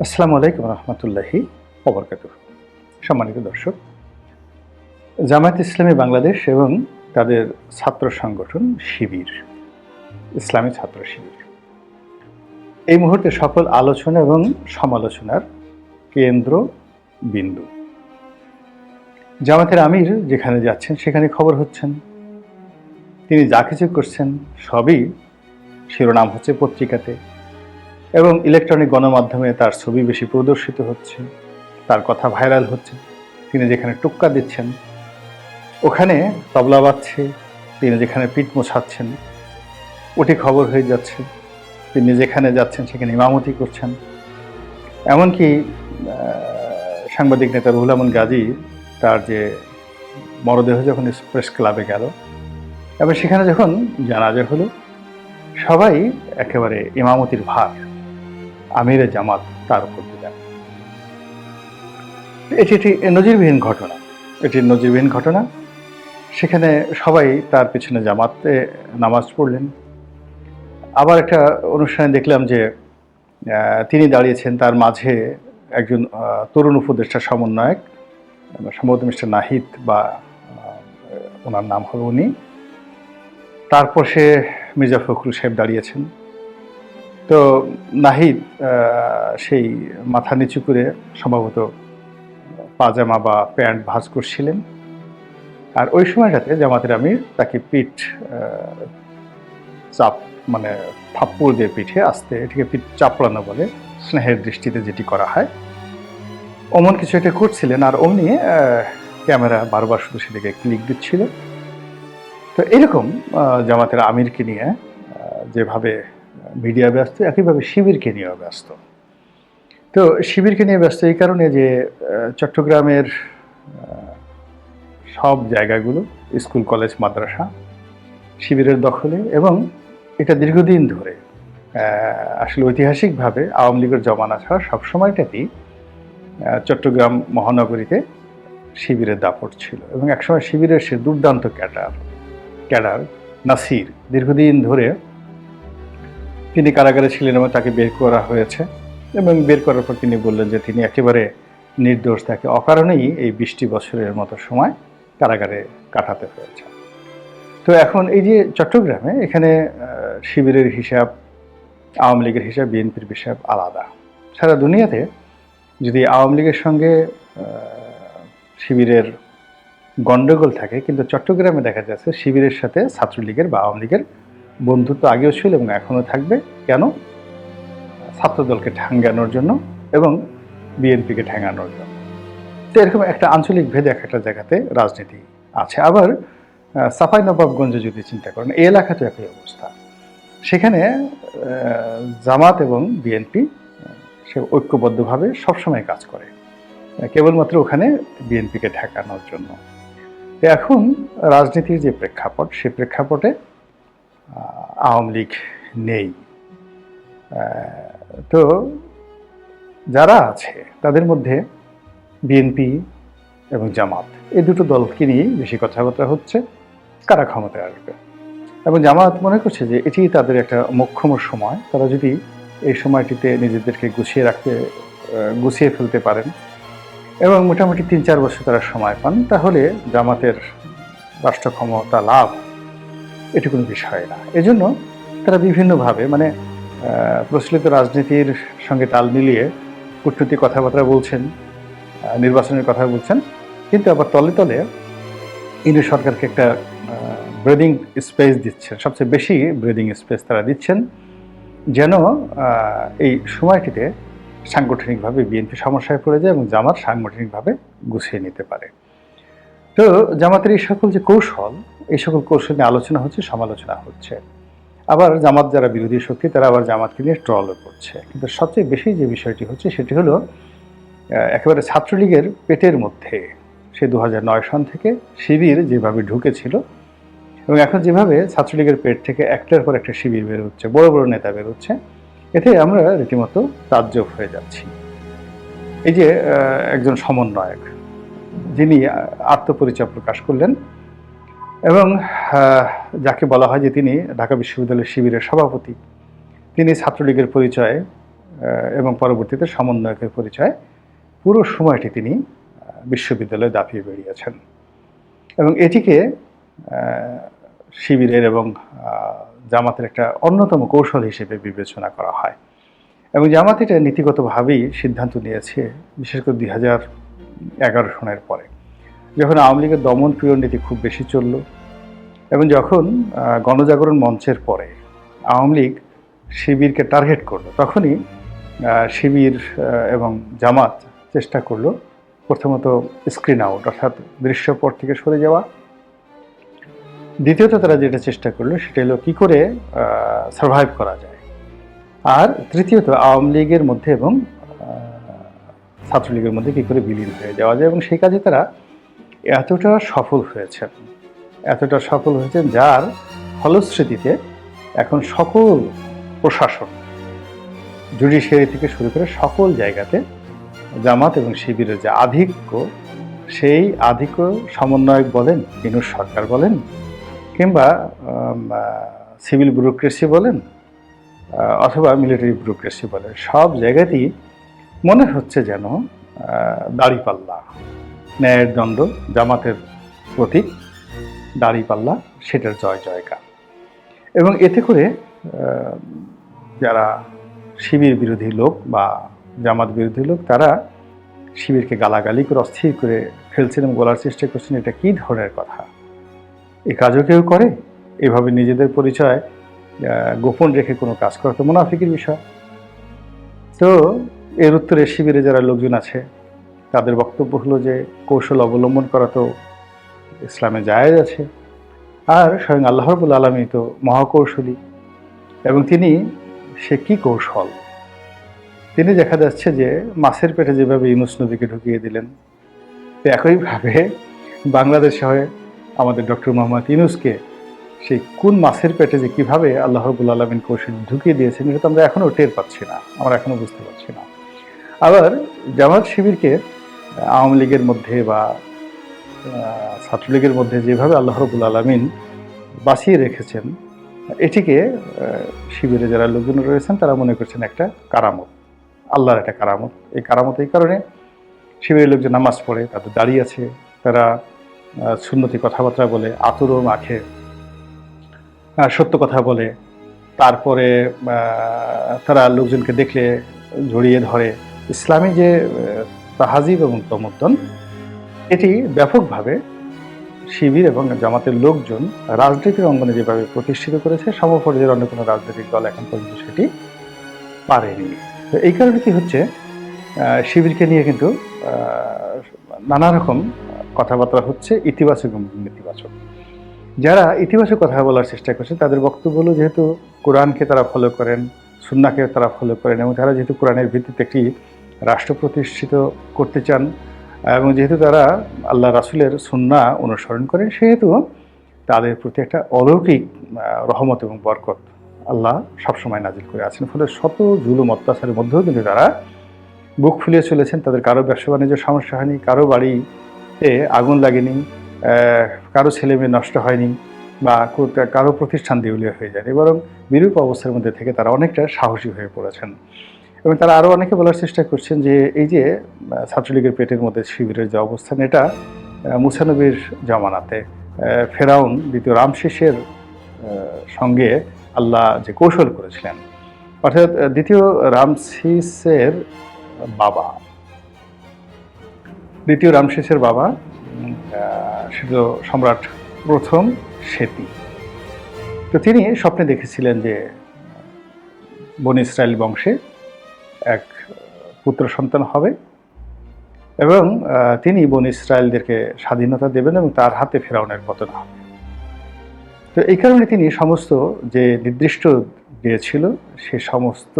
আসসালামু আলাইকুম রহমতুল্লাহি ওবরকাতুহু। সম্মানিত দর্শক, জামায়াত ইসলামী বাংলাদেশ এবং তাদের ছাত্র সংগঠন শিবির, ইসলামী ছাত্র শিবির এই মুহূর্তে সকল আলোচনা এবং সমালোচনার কেন্দ্র বিন্দু। জামায়াতের আমির যেখানে যাচ্ছেন সেখানে খবর হচ্ছেন, তিনি যা কিছু করছেন সবই শিরোনাম হচ্ছে পত্রিকাতে এবং ইলেকট্রনিক গণমাধ্যমে তার ছবি বেশি প্রদর্শিত হচ্ছে, তার কথা ভাইরাল হচ্ছে। তিনি যেখানে টুক্কা দিচ্ছেন ওখানে তবলা বাজছে, তিনি যেখানে পিঠ মোছাচ্ছেন ওটি খবর হয়ে যাচ্ছে, তিনি যেখানে যাচ্ছেন সেখানে ইমামতি করছেন। এমনকি সাংবাদিক নেতা রুহুল আমিন গাজী তার যে মরদেহ যখন প্রেস ক্লাবে গেল এবং সেখানে যখন জানাজা হলো, সবাই একেবারে ইমামতির ভার আমিরে জামাত তার উপর দিলেন। এটি নজিরবিহীন ঘটনা, সেখানে সবাই তার পিছনে জামাতে নামাজ পড়লেন। আবার একটা অনুষ্ঠানে দেখলাম যে তিনি দাঁড়িয়েছেন, তার মাঝে একজন তরুণ উপদেষ্টা সমন্বয়ক, সম্ভবত মিস্টার নাহিদ বা ওনার নাম হবে উনি, তারপর সে মির্জা ফখরুল সাহেব দাঁড়িয়েছেন। তো নাহিদ সেই মাথা নিচু করে সম্ভবত পাজামা বা প্যান্ট ভাঁজ করছিলেন। আর ওই সময়টাতে জামাতের আমির তাকে পিঠ চাপ মানে থাপ্পড় দিয়ে পিঠে আসতে, এটিকে পিঠ চাপড়ানো বলে, স্নেহের দৃষ্টিতে যেটি করা হয়, অমন কিছু একটা করছিলেন। আর অমনি ক্যামেরা বারবার শুধু সেদিকে ক্লিক দিচ্ছিল। তো এরকম জামাতের আমিরকে নিয়ে যেভাবে মিডিয়া ব্যস্ত, একইভাবে শিবিরকে নিয়েও ব্যস্ত। তো শিবিরকে নিয়ে ব্যস্ত এই কারণে যে চট্টগ্রামের সব জায়গাগুলো, স্কুল কলেজ মাদ্রাসা শিবিরের দখলে, এবং এটা দীর্ঘদিন ধরে আসলে ঐতিহাসিকভাবে আওয়ামী লীগের জমানা ছাড়া সবসময়টাতেই চট্টগ্রাম মহানগরীতে শিবিরের দাপট ছিল। এবং একসময় শিবিরের সে দুর্দান্ত ক্যাডার নাসির দীর্ঘদিন ধরে তিনি কারাগারে ছিলেন এবং তাকে বের করা হয়েছে। এবং বের করার পর তিনি বললেন যে তিনি একেবারে নির্দোষ, তাকে অকারণেই এই 20টি বছরের মতো সময় কারাগারে কাটাতে হয়েছে। তো এখন এই যে চট্টগ্রামে, এখানে শিবিরের হিসাব, আওয়ামী লীগের হিসাব, বিএনপির হিসাব আলাদা। সারা দুনিয়াতে যদি আওয়ামী লীগের সঙ্গে শিবিরের গণ্ডগোল থাকে, কিন্তু চট্টগ্রামে দেখা যাচ্ছে শিবিরের সাথে ছাত্রলীগের বা আওয়ামী লীগের বন্ধুত্ব আগেও ছিল এবং এখনও থাকবে। কেন? ছাত্রদলকে ঠ্যাঙ্গানোর জন্য এবং বিএনপিকে ঠ্যাঙ্গানোর জন্য। তো এরকম একটা আঞ্চলিক ভেদে একটা জায়গাতে রাজনীতি আছে। আবার চাঁপাইনবাবগঞ্জে যদি চিন্তা করেন, এই এলাকাতে একই অবস্থা। সেখানে জামাত এবং বিএনপি সে ঐক্যবদ্ধভাবে সবসময় কাজ করে, কেবলমাত্র ওখানে বিএনপিকে ঠেকানোর জন্য। এখন রাজনীতির যে প্রেক্ষাপট, সেই প্রেক্ষাপটে আওয়ামী লীগ নেই। তো যারা আছে তাদের মধ্যে বিএনপি এবং জামাত, এই দুটো দলকে নিয়েই বেশি কথাবার্তা হচ্ছে, কারা ক্ষমতায় আসবে। এবং জামাত মনে করছে যে এটি তাদের একটা মোক্ষম সময়, তারা যদি এই সময়টিতে নিজেদেরকে গুছিয়ে ফেলতে পারেন এবং মোটামুটি 3-4 বছর তারা সময় পান, তাহলে জামাতের রাষ্ট্র ক্ষমতা লাভ এটি কোনো বিষয় না। এজন্য তারা বিভিন্নভাবে প্রচলিত রাজনীতির সঙ্গে তাল মিলিয়ে কূটনৈতিক কথাবার্তা বলছেন, নির্বাচনের কথা বলছেন, কিন্তু আবার তলে তলে ইনি সরকারকে একটা ব্রিদিং স্পেস দিচ্ছেন, সবচেয়ে বেশি ব্রিদিং স্পেস তারা দিচ্ছেন, যেন এই সময়টিতে সাংগঠনিকভাবে বিএনপি সমস্যায় পড়ে যায় এবং জামাত সাংগঠনিকভাবে গুছিয়ে নিতে পারে। তো জামাতের এই সকল যে কৌশল, এই সকল কৌশল নিয়ে আলোচনা হচ্ছে, সমালোচনা হচ্ছে। আবার জামাত যারা বিরোধী শক্তি, তারা আবার জামাতকে নিয়ে ট্রলও করছে। কিন্তু সবচেয়ে বেশি যে বিষয়টি হচ্ছে সেটি হলো একেবারে ছাত্রলীগের পেটের মধ্যে সে 2009 সন থেকে শিবির যেভাবে ঢুকেছিল এবং এখন যেভাবে ছাত্রলীগের পেট থেকে একটার পর একটা শিবির বের হচ্ছে, বড় বড় নেতা বের হচ্ছে, এতে আমরা রীতিমতো তাজ্জব হয়ে যাচ্ছি। এই যে একজন সমন্বয়ক যিনি আত্মপরিচয় প্রকাশ করলেন এবং যাকে বলা হয় যে তিনি ঢাকা বিশ্ববিদ্যালয়ের শিবিরের সভাপতি, তিনি ছাত্রলীগের পরিচয়ে এবং পরবর্তীতে সমন্বয়কের পরিচয় পুরো সময়টি তিনি বিশ্ববিদ্যালয়ে দাপিয়ে বেরিয়েছেন। এবং এটিকে শিবিরের এবং জামাতের একটা অন্যতম কৌশল হিসেবে বিবেচনা করা হয়। এবং জামাত এটা নীতিগতভাবেই সিদ্ধান্ত নিয়েছে, বিশেষ করে 2011 সনের পরে, যখন আওয়ামী লীগের দমন পীড়ন নীতি খুব বেশি চলল এবং যখন গণজাগরণ মঞ্চের পরে আওয়ামী লীগ শিবিরকে টার্গেট করলো, তখনই শিবির এবং জামাত চেষ্টা করলো প্রথমত স্ক্রিন আউট, অর্থাৎ দৃশ্যপট থেকে সরে যাওয়া। দ্বিতীয়ত তারা যেটা চেষ্টা করলো সেটা হলো কী করে সার্ভাইভ করা যায়। আর তৃতীয়ত আওয়ামী লীগের মধ্যে এবং ছাত্রলীগের মধ্যে কী করে বিলীন হয়ে যাওয়া যায়। এবং সেই কাজে তারা এতটা সফল হয়েছেন যার ফলশ্রুতিতে এখন সকল প্রশাসন, জুডিশিয়ারি থেকে শুরু করে সকল জায়গাতে জামাত এবং শিবিরের যে আধিক্য, সেই আধিক্য সমন্বয়ক বলেন, ইউনূস সরকার বলেন, কিংবা সিভিল ব্যুরোক্রেসি বলেন, অথবা মিলিটারি ব্যুরোক্রেসি বলেন, সব জায়গাতেই মনে হচ্ছে যেন দাড়িপাল্লা, ন্যায়ের দণ্ড, জামাতের প্রতীক দাড়িপাল্লা, সেটার জয় জয়কার। এবং এতে করে যারা শিবির বিরোধী লোক বা জামাত বিরোধী লোক, তারা শিবিরকে গালাগালি করে অস্থির করে ফেলছেন এবং বলার চেষ্টা করছেন এটা কী ধরনের কথা, এই কাজও কেউ করে? এভাবে নিজেদের পরিচয় গোপন রেখে কোনো কাজ করা তো মুনাফিকের বিষয়। তো এর উত্তরে শিবিরে যারা লোকজন আছে তাদের বক্তব্য হলো যে কৌশল অবলম্বন করা তো ইসলামে জায়েজ আছে, আর স্বয়ং আল্লাহ রাব্বুল আলামিন তো মহাকৌশলী, এবং সে কি কৌশল, তিনি দেখা যাচ্ছে যে মাছের পেটে যেভাবে ইউনূস নবীকে ঢুকিয়ে দিলেন, তো একইভাবে বাংলাদেশে হয়ে আমাদের ডক্টর মোহাম্মদ ইউনূসকে সেই কোন মাছের পেটে যে কীভাবে আল্লাহ রাব্বুল আলামিন কৌশল ঢুকিয়ে দিয়েছেন, এটা তো আমরা এখনও টের পাচ্ছি না, আমরা এখনও বুঝতে পারছি না। আবার জামাত শিবিরকে আওয়ামী লীগের মধ্যে বা ছাত্রলীগের মধ্যে যেভাবে আল্লাহ রাব্বুল আলামিন বাঁচিয়ে রেখেছেন, এটিকে শিবিরে যারা লোকজন রয়েছেন তারা মনে করছেন একটা কারামত, আল্লাহর একটা কারামত। এই কারামত এই কারণে শিবিরের লোকজন নামাজ পড়ে, তাদের দাঁড়িয়ে আছে, তারা সুন্নতি কথাবার্তা বলে, আতরও মাখে, সত্য কথা বলে, তারপরে তারা লোকজনকে দেখলে জড়িয়ে ধরে। ইসলামী যে তাহাজিব এবং তমদ্দন, এটি ব্যাপকভাবে শিবির এবং জামাতের লোকজন রাজনীতির অঙ্গনে যেভাবে প্রতিষ্ঠিত করেছে, সমপর্যায়ের অন্য কোনো রাজনৈতিক দল এখন পর্যন্ত সেটি পারেনি। তো এই কারণে কি হচ্ছে, শিবিরকে নিয়ে কিন্তু নানা রকম কথাবার্তা হচ্ছে, ইতিবাচক এবং নেতিবাচক। যারা ইতিবাচক কথা বলার চেষ্টা করছে তাদের বক্তব্য হলো, যেহেতু কোরআনকে তারা ফলো করেন, সুন্নাহকে তারা ফলো করেন, এবং তারা যেহেতু কোরআনের ভিত্তিতে একটি রাষ্ট্র প্রতিষ্ঠিত করতে চান, এবং যেহেতু তারা আল্লাহ রাসূলের সুন্নাহ অনুসরণ করেন, সেহেতু তাদের প্রতি একটা অলৌকিক রহমত এবং বরকত আল্লাহ সবসময় নাজিল করে আছেন। ফলে শত জুলুম অত্যাচারের মধ্যেও কিন্তু তারা বুক ফুলিয়ে চলেছেন। তাদের কারো ব্যবসা বাণিজ্য সমস্যা হয়নি, কারো বাড়িতে আগুন লাগেনি, কারো ছেলে মেয়ে নষ্ট হয়নি, বা কারো প্রতিষ্ঠান দেউলিয়া হয়ে যায়নি, বরং বিরূপ অবস্থার মধ্যে থেকে তারা অনেকটা সাহসী হয়ে পড়েছেন। এবং তারা আরও অনেকে বলার চেষ্টা করছেন যে এই যে ছাত্রলীগের পেটের মধ্যে শিবিরের যে অবস্থান, এটা মূসা নবীর জামানাতে ফেরাউন দ্বিতীয় রামশেষের সঙ্গে আল্লাহ যে কৌশল করেছিলেন, অর্থাৎ দ্বিতীয় রামশেষের বাবা সেটা সম্রাট প্রথম সেতি। তো তিনি স্বপ্নে দেখেছিলেন যে বনী ইসরায়েল বংশে এক পুত্র সন্তান হবে, এবং তিনি বনী ইসরায়েলদেরকে স্বাধীনতা দেবেন এবং তার হাতে ফেরাউনের পতন হবে। তো এই কারণে তিনি সমস্ত যে নির্দিষ্ট দিয়েছিল, সে সমস্ত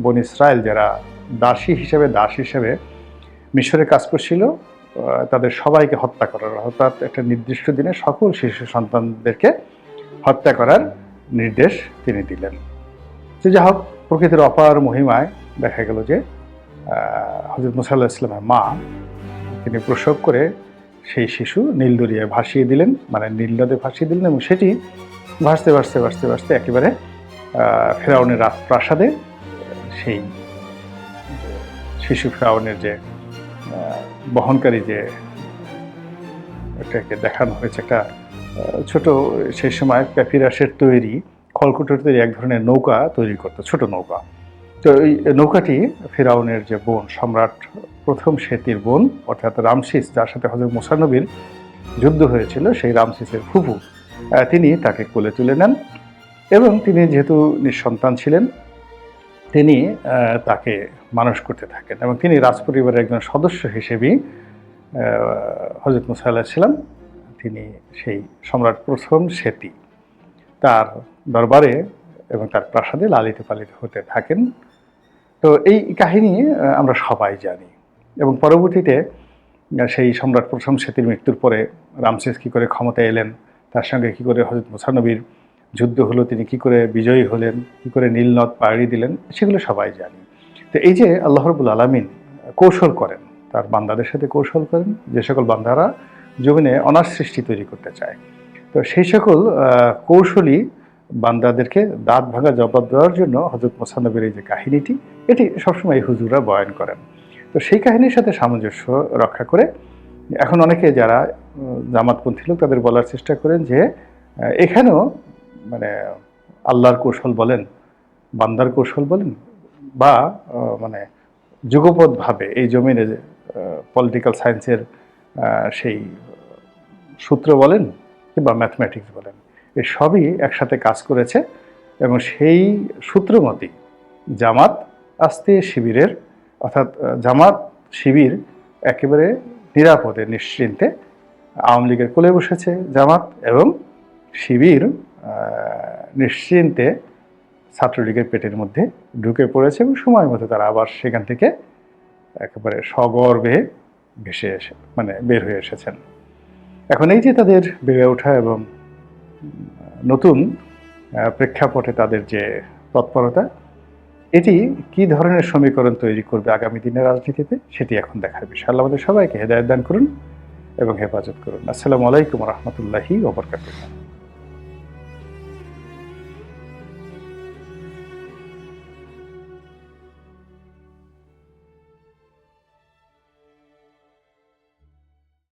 বনী ইসরায়েল যারা দাস হিসেবে মিশরে কাজ করছিল, তাদের সবাইকে হত্যা করার, অর্থাৎ একটা নির্দিষ্ট দিনে সকল শিশু সন্তানদেরকে হত্যা করার নির্দেশ তিনি দিলেন। তো যা হোক, প্রকৃতির অপার মহিমায় দেখা গেল যে হযরত মুসা আলাইহিস সালামের মা তিনি প্রসব করে সেই শিশু নীল দরিয়ায় ভাসিয়ে দিলেন, মানে নীল নদে ভাসিয়ে দিলেন, এবং সেটি ভাসতে একেবারে ফেরাউনের রাজপ্রাসাদে সেই শিশু ফেরাউনের যে বহনকারী যে এটাকে দেখানো হয়েছে, একটা ছোট, সেই সময় প্যাপিরাসের তৈরি, খড়কুটোর তৈরি এক ধরনের নৌকা তৈরি করতো, ছোট নৌকা। তো এই নৌকাটি ফিরাউনের যে বোন, সম্রাট প্রথম সেতির বোন অর্থাৎ রামসিস, যার সাথে হযরত মুসা নবীর যুদ্ধ হয়েছিল, সেই রামসিসের ফুফু তিনি তাকে কোলে তুলে নেন এবং তিনি যেহেতু নিঃসন্তান ছিলেন, তিনি তাকে মানুষ করতে থাকেন এবং তিনি রাজপরিবারের একজন সদস্য হিসেবেই হযরত মুসা আলাইহিস সালাম তিনি সেই সম্রাট প্রথম সেতি তার দরবারে এবং তার প্রাসাদে লালিত পালিত হতে থাকেন। তো এই কাহিনী আমরা সবাই জানি এবং পরবর্তীতে সেই সম্রাট প্রথম সেতির মৃত্যুর পরে রামসেস কী করে ক্ষমতায় এলেন, তার সঙ্গে কী করে হযরত মুসা নবীর যুদ্ধ হলো, তিনি কী করে বিজয়ী হলেন, কী করে নীল নদ পাড়ি দিলেন, সেগুলো সবাই জানি। তো এই যে আল্লাহ রাব্বুল আলামিন কৌশল করেন, তার বান্দাদের সাথে কৌশল করেন, যে সকল বান্দারা জমিনে অনার সৃষ্টি তৈরি করতে চায়, তো সেই সকল কৌশলী বান্দাদেরকে দাঁত ভাঙা জবাব দেওয়ার জন্য হযরত মুসা নবীর এই যে কাহিনীটি, এটি সবসময় হুজুররা বয়ান করেন। তো সেই কাহিনীর সাথে সামঞ্জস্য রক্ষা করে এখন অনেকে যারা জামাতপন্থী লোক তাদের বলার চেষ্টা করেন যে এখানেও মানে আল্লাহর কৌশল বলেন, বান্দার কৌশল বলেন, বা মানে যুগপৎভাবে এই জমিনে পলিটিক্যাল সায়েন্সের সেই সূত্র বলেন কিংবা ম্যাথমেটিক্স বলেন, এই সবই একসাথে কাজ করেছে এবং সেই সূত্র মতেই জামাত আস্তে শিবিরের, অর্থাৎ জামাত শিবির একেবারে নিরাপদে নিশ্চিন্তে আওয়ামী লীগের কোলে বসেছে জামাত, এবং শিবির নিশ্চিন্তে ছাত্রলীগের পেটের মধ্যে ঢুকে পড়েছে এবং সময় মতো তারা আবার সেখান থেকে একেবারে সগর্বে ভেসে এসে বের হয়ে এসেছেন। এখন এই যে তাদের বেড়ে ওঠা এবং নতুন প্রেক্ষাপটে তাদের যে তৎপরতা, এটি কি ধরনের সমীকরণ তৈরি করবে আগামী দিনের রাজনীতিতে, সেটি এখন দেখার বিষয়। আল্লাহ আমাদের সবাইকে হেদায়েত দান করুন এবং হেফাজত করুন। আসসালামু আলাইকুম ওয়া রাহমাতুল্লাহি ওয়া বারাকাতুহু।